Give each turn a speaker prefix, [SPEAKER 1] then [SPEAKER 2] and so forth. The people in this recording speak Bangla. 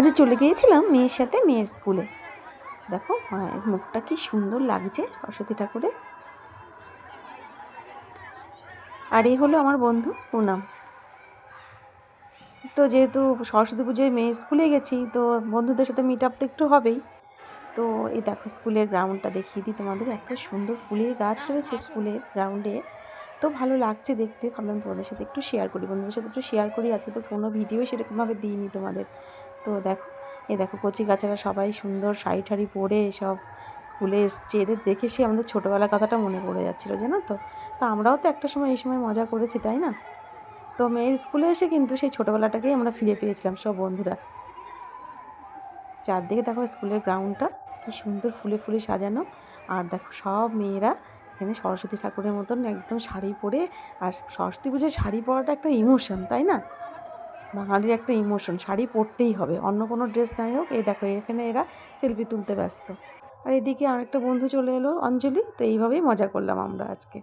[SPEAKER 1] আজ চলে গিয়েছিলাম মেয়ের সাথে মেয়ের স্কুলে। দেখো মায়ের মুখটা কি সুন্দর লাগছে সরস্বতী ঠাকুরের। আর এই হলো আমার বন্ধু পুনাম। তো যেহেতু সরস্বতী পুজোয় মেয়ের স্কুলে গেছি, তো বন্ধুদের সাথে মিট আপ তো একটু হবেই। তো এই দেখো স্কুলের গ্রাউন্ডটা দেখিয়ে দিই তোমাদের। এত সুন্দর ফুলের গাছ রয়েছে স্কুলের গ্রাউন্ডে, তো ভালো লাগছে দেখতে। ভাবলাম তোমাদের সাথে একটু শেয়ার করি, বন্ধুদের সাথে একটু শেয়ার করি। আজকে তো কোনো ভিডিও সেরকমভাবে দিইনি তোমাদের। তো দেখো, এই দেখো কচি কাচারা সবাই সুন্দর শাড়ি ঠাড়ি পরে সব স্কুলে এসছে। এদের দেখে সে আমাদের ছোটোবেলার কথাটা মনে পড়ে যাচ্ছিলো, জানো তো। তো আমরাও তো একটা সময় এই সময় মজা করেছি, তাই না? তো মেয়ের স্কুলে এসে কিন্তু সেই ছোটোবেলাটাকেই আমরা ফিরে পেয়েছিলাম সব বন্ধুরা। চারদিকে দেখো স্কুলের গ্রাউন্ডটা কি সুন্দর ফুলে ফুলে সাজানো। আর দেখো সব মেয়েরা এখানে সরস্বতী ঠাকুরের মতন একদম শাড়ি পরে। আর সরস্বতী পুজোয় শাড়ি পরাটা একটা ইমোশন, তাই না? বাঙালির একটা ইমোশন, শাড়ি পরতেই হবে, অন্য কোনো ড্রেস নাই হোক। এই দেখো এখানে এরা সেলফি তুলতে ব্যস্ত। আর এদিকে আরেকটা বন্ধু চলে এলো, অঞ্জলি। তো এইভাবেই মজা করলাম আমরা আজকে।